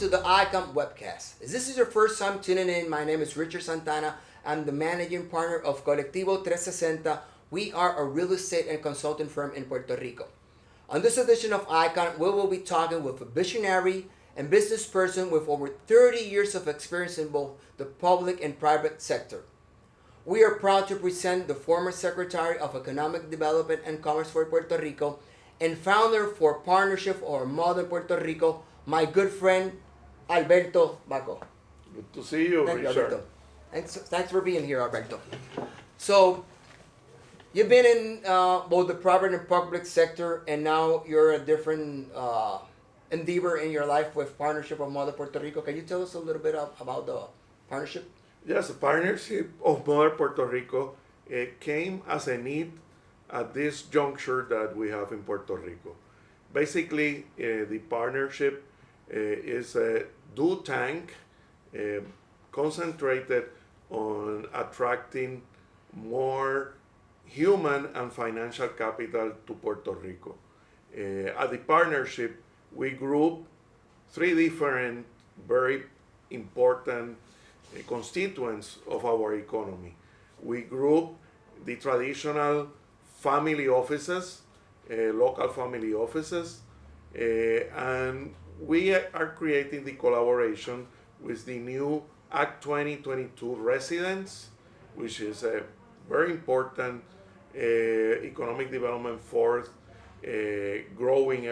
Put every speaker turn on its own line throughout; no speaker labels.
to the ICOM webcast. If this is your first time tuning in, my name is Richard Santana. I'm the managing partner of Colectivo 360. We are a real estate and consulting firm in Puerto Rico. On this edition of ICOM, we will be talking with a visionary and business person with over 30 years of experience in both the public and private sector. We are proud to present the former Secretary of Economic Development and Commerce for Puerto Rico and founder for Partnership of Modern Puerto Rico, my good friend Alberto Bacó.
Good to see you,
Thank you,
Richard.
Alberto. Thanks for being here, Alberto. So, you've been in both the private and public sector, and now you're a different endeavor in your life with Partnership of Modern Puerto Rico. Can you tell us a little bit about the partnership?
Yes, the Partnership of Modern Puerto Rico came as a need at this juncture that we have in Puerto Rico. Basically, the partnership is a do tank concentrated on attracting more human and financial capital to Puerto Rico. At the partnership, we group three different very important constituents of our economy. We group the traditional family offices, local family offices, and we are creating the collaboration with the new Act 2022 residents, which is a very important economic development force growing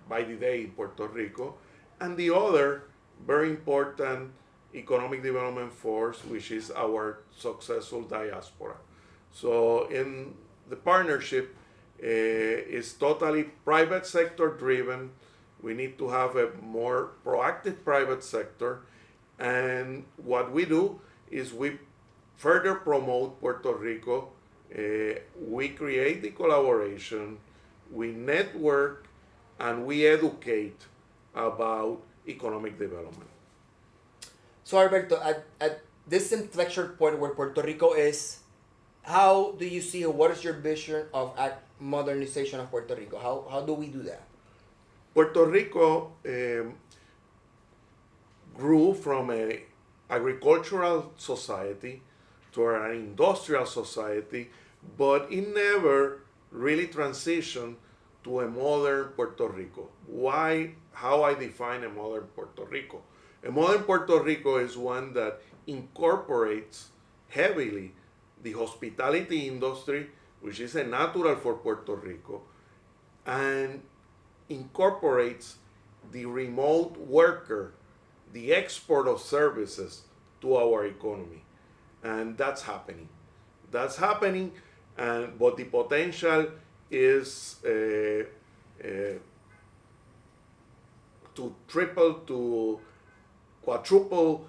by the day in Puerto Rico, and the other very important economic development force, which is our successful diaspora. So in the partnership is totally private sector driven. We need to have a more proactive private sector. And what we do is we further promote Puerto Rico. We create the collaboration, we network, and we educate about economic development.
So, Alberto, at this inflection point where Puerto Rico is, how do you see, or what is your vision of modernization of Puerto Rico? How do we do that?
Puerto Rico grew from an agricultural society to an industrial society, but it never really transitioned to a modern Puerto Rico. Why? How I define a modern Puerto Rico? A modern Puerto Rico is one that incorporates heavily the hospitality industry, which is a natural for Puerto Rico, and incorporates the remote worker, the export of services to our economy. And that's happening. That's happening, but the potential is to triple, to quadruple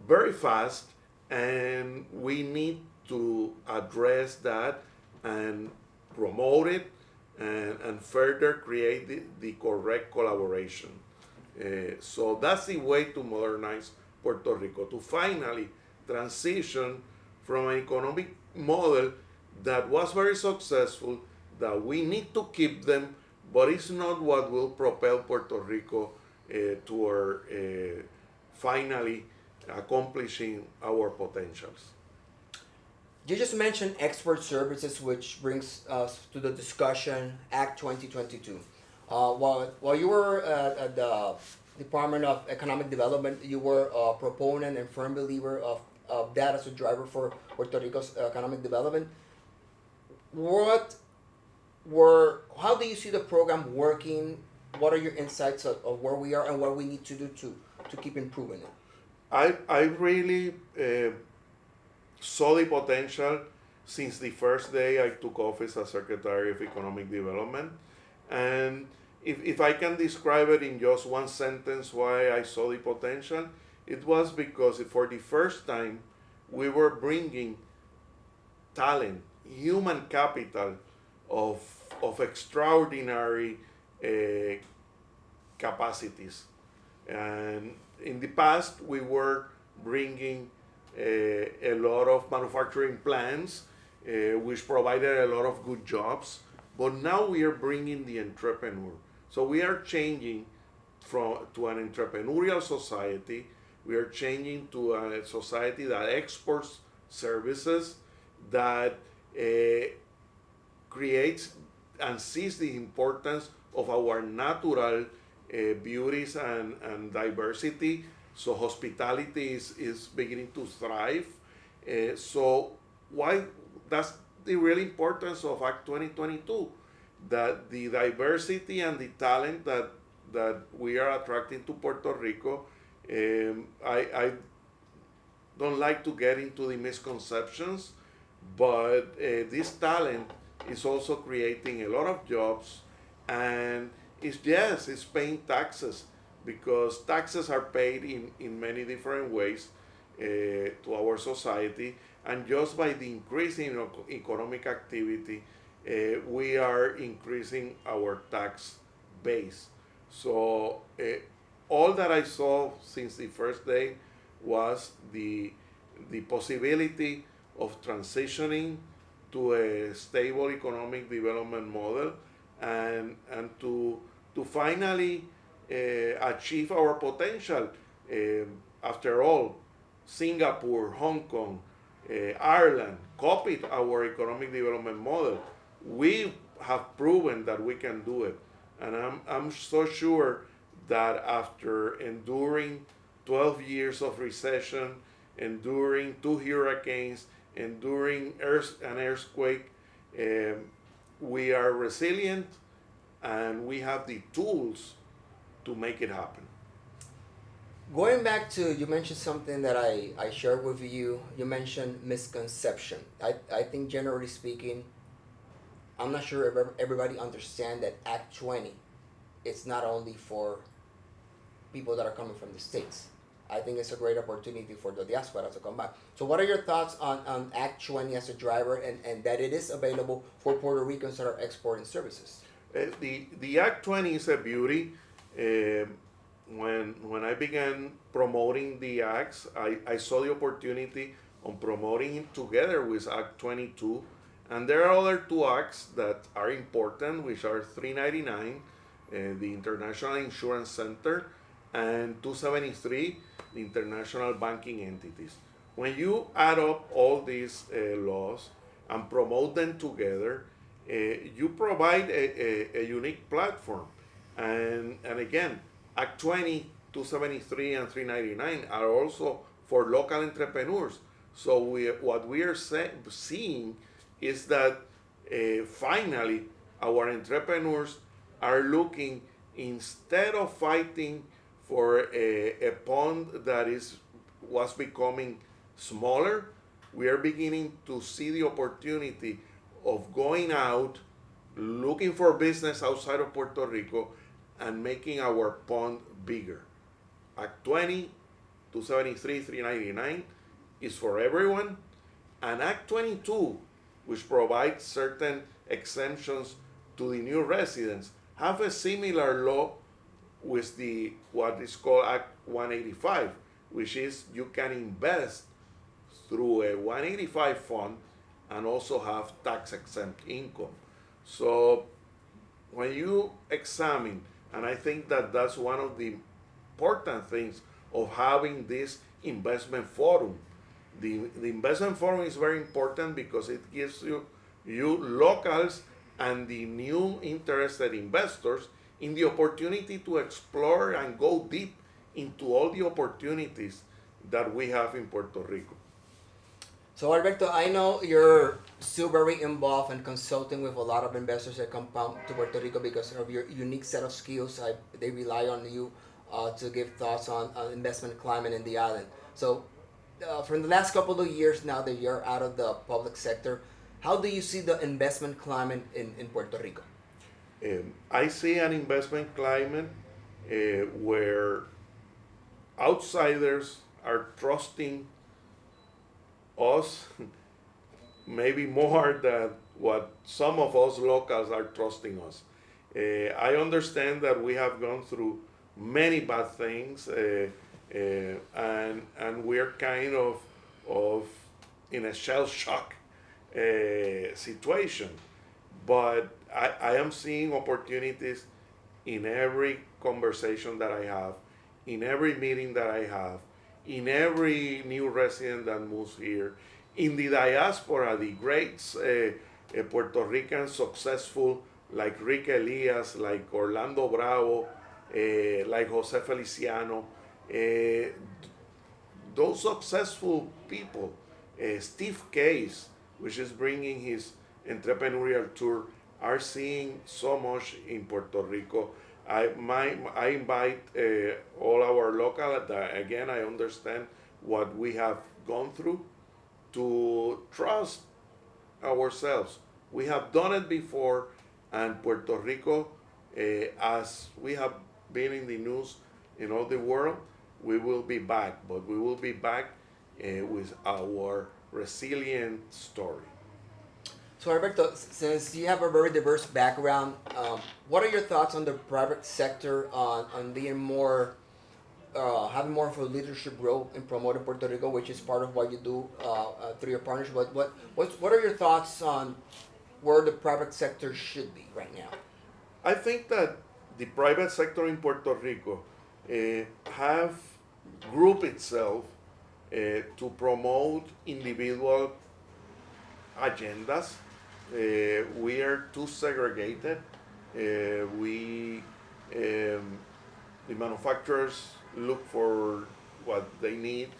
very fast, and we need to address that and promote it and further create the correct collaboration. So that's the way to modernize Puerto Rico, to finally transition from an economic model that was very successful, that we need to keep them, but it's not what will propel Puerto Rico toward finally accomplishing our potentials.
You just mentioned export services, which brings us to the discussion Act 2022. While you were at the Department of Economic Development, you were a proponent and firm believer of that as a driver for Puerto Rico's economic development. How do you see the program working? What are your insights of where we are and what we need to do to keep improving it?
I really saw the potential since the first day I took office as Secretary of Economic Development. And if I can describe it in just one sentence why I saw the potential, it was because for the first time we were bringing talent, human capital of extraordinary capacities. And in the past, we were bringing a lot of manufacturing plants, which provided a lot of good jobs. But now we are bringing the entrepreneur. So we are changing to an entrepreneurial society. We are changing to a society that exports services, that creates and sees the importance of our natural beauties and diversity. So hospitality is beginning to thrive. So why that's the real importance of Act 2022, that the diversity and the talent that we are attracting to Puerto Rico. I don't like to get into the misconceptions, but this talent is also creating a lot of jobs, and it's paying taxes, because taxes are paid in many different ways to our society, and just by the increase in economic activity, we are increasing our tax base. So all that I saw since the first day was the possibility of transitioning to a stable economic development model, and to finally achieve our potential. After all, Singapore, Hong Kong, Ireland copied our economic development model. We have proven that we can do it, and I'm so sure that after enduring 12 years of recession, enduring 2 hurricanes, enduring an earthquake, we are resilient, and we have the tools to make it happen.
Going back to, you mentioned something that I shared with you. You mentioned misconception. I think generally speaking, I'm not sure if everybody understands that Act 20, it's not only for people that are coming from the States. I think it's a great opportunity for the diaspora to come back. So what are your thoughts on Act 20 as a driver, and that it is available for Puerto Ricans that are exporting services?
The Act 20 is a beauty. When I began promoting the acts, I saw the opportunity on promoting it together with Act 22. And there are other 2 acts that are important, which are 399, the International Insurance Center, and 273, the International Banking Entities. When you add up all these laws and promote them together, you provide a unique platform. And again, Act 20, 273, and 399 are also for local entrepreneurs. So what we are seeing is that finally our entrepreneurs are looking, instead of fighting for a pond that was becoming smaller, we are beginning to see the opportunity of going out, looking for business outside of Puerto Rico, and making our pond bigger. Act 20, 273, 399 is for everyone, and Act 22, which provides certain exemptions to the new residents, have a similar law with what is called Act 185, which is you can invest through a 185 fund and also have tax exempt income. So when you examine, and I think that that's one of the important things of having this investment forum. The investment forum is very important because it gives you locals and the new interested investors in the opportunity to explore and go deep into all the opportunities that we have in Puerto Rico.
So Alberto, I know you're still very involved in consulting with a lot of investors that come to Puerto Rico because of your unique set of skills. They rely on you to give thoughts on investment climate in the island. So from the last couple of years now that you're out of the public sector, how do you see the investment climate in Puerto Rico?
I see an investment climate where outsiders are trusting us maybe more than what some of us locals are trusting us. I understand that we have gone through many bad things, and we're kind of in a shell shock situation. But I am seeing opportunities in every conversation that I have, in every meeting that I have, in every new resident that moves here, in the diaspora, the great Puerto Rican successful like Rick Elias, like Orlando Bravo, like Jose Feliciano, those successful people, Steve Case, which is bringing his entrepreneurial tour, are seeing so much in Puerto Rico. I invite all our local, again, I understand what we have gone through, to trust ourselves. We have done it before, and Puerto Rico, as we have been in the news in all the world, we will be back, but we will be back with our resilient story.
So Alberto, since you have a very diverse background, what are your thoughts on the private sector on being more, having more of a leadership role in promoting Puerto Rico, which is part of what you do through your partnership? What are your thoughts on where the private sector should be right now?
I think that the private sector in Puerto Rico have grouped itself to promote individual agendas. We are too segregated. We the manufacturers look for what they need.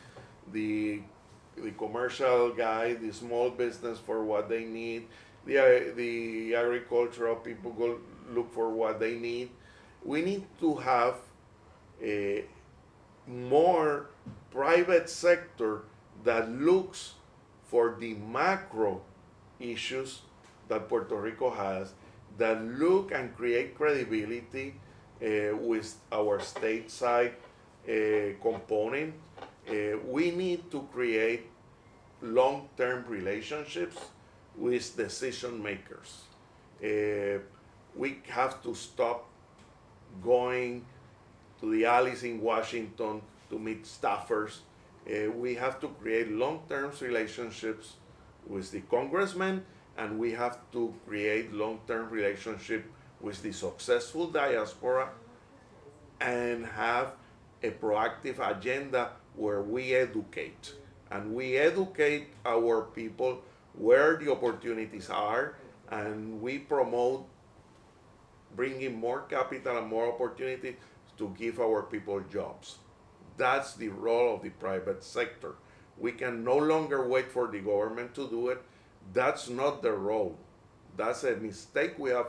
The commercial guy, the small business for what they need. The agricultural people go look for what they need. We need to have a more private sector that looks for the macro issues that Puerto Rico has, that look and create credibility with our stateside component. We need to create long-term relationships with decision makers. We have to stop going to the alleys in Washington to meet staffers. We have to create long-term relationships with the congressmen, and we have to create long-term relationship with the successful diaspora, and have a proactive agenda where we educate. And we educate our people where the opportunities are, and we promote bringing more capital and more opportunity to give our people jobs. That's the role of the private sector. We can no longer wait for the government to do it. That's not the role. That's a mistake we have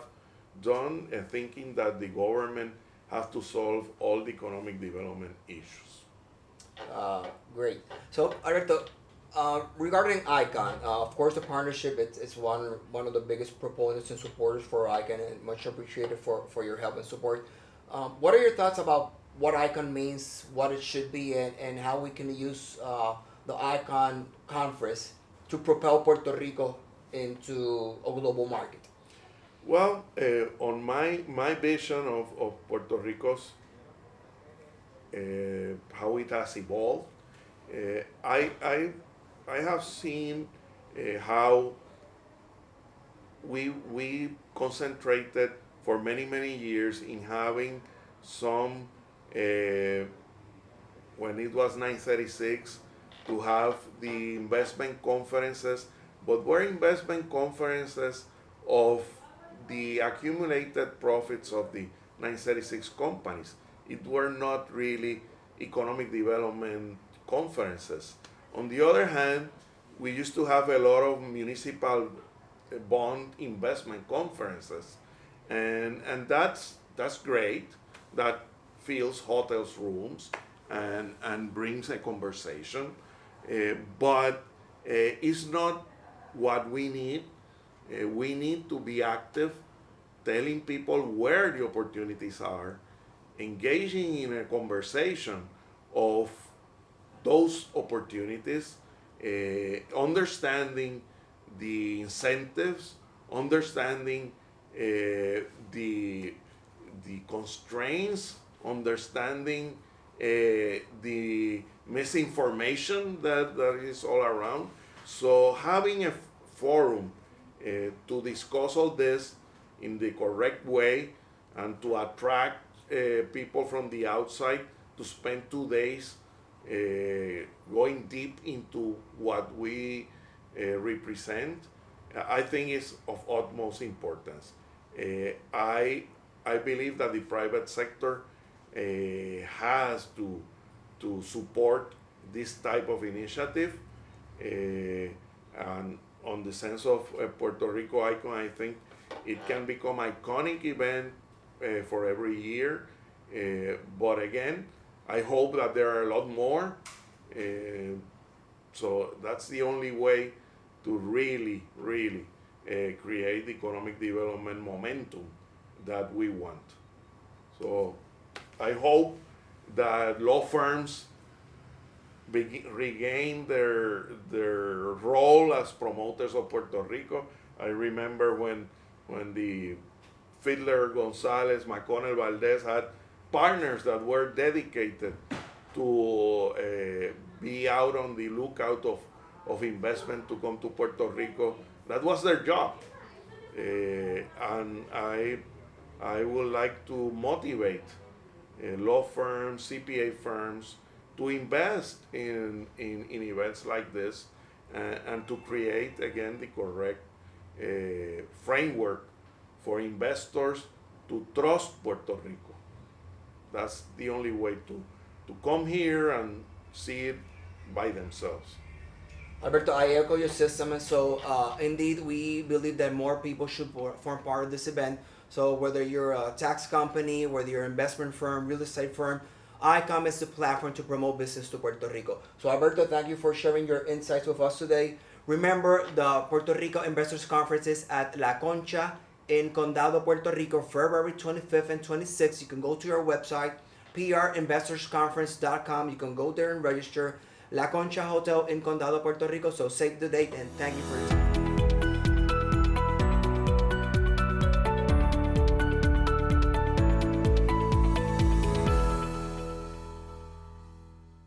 done, thinking that the government has to solve all the economic development issues.
Great. So Alberto, regarding ICON, of course, the partnership it's one of the biggest proponents and supporters for ICON, and much appreciated for your help and support. What are your thoughts about what ICON means, what it should be, and how we can use the ICON conference to propel Puerto Rico into a global market?
Well, on my vision of Puerto Rico's, how it has evolved, I have seen how we concentrated for many years in having some, when it was 936, to have the investment conferences, but were investment conferences of the accumulated profits of the 936 companies. It were not really economic development conferences. On the other hand, we used to have a lot of municipal bond investment conferences, and that's great. That fills hotels rooms and brings a conversation, but it's not what we need. We need to be active, telling people where the opportunities are, engaging in a conversation of those opportunities, understanding the incentives, understanding the constraints, understanding the misinformation that is all around. So having a forum to discuss all this in the correct way and to attract people from the outside to spend 2 days going deep into what we represent, I think is of utmost importance. I believe that the private sector has to support this type of initiative, and on the sense of Puerto Rico Icon, I think it can become iconic event for every year. But again, I hope that there are a lot more. So that's the only way to really create the economic development momentum that we want. So I hope that law firms regain their role as promoters of Puerto Rico. I remember when the Fiddler Gonzalez, McConnell Valdez had partners that were dedicated to be out on the lookout of investment to come to Puerto Rico. That was their job. And I would like to motivate law firms, CPA firms to invest in events like this, and to create, again, the correct framework for investors to trust Puerto Rico. That's the only way to come here and see it by themselves.
Alberto, I echo your sentiment. So indeed, we believe that more people should form part of this event. So whether you're a tax company, whether you're an investment firm, real estate firm, ICOM is the platform to promote business to Puerto Rico. So Alberto, thank you for sharing your insights with us today. Remember, the Puerto Rico Investors Conference is at La Concha in Condado, Puerto Rico, February 25th and 26th. You can go to your website, prinvestorsconference.com. You can go there and register. La Concha Hotel in Condado, Puerto Rico. So save the date, and thank you for your time.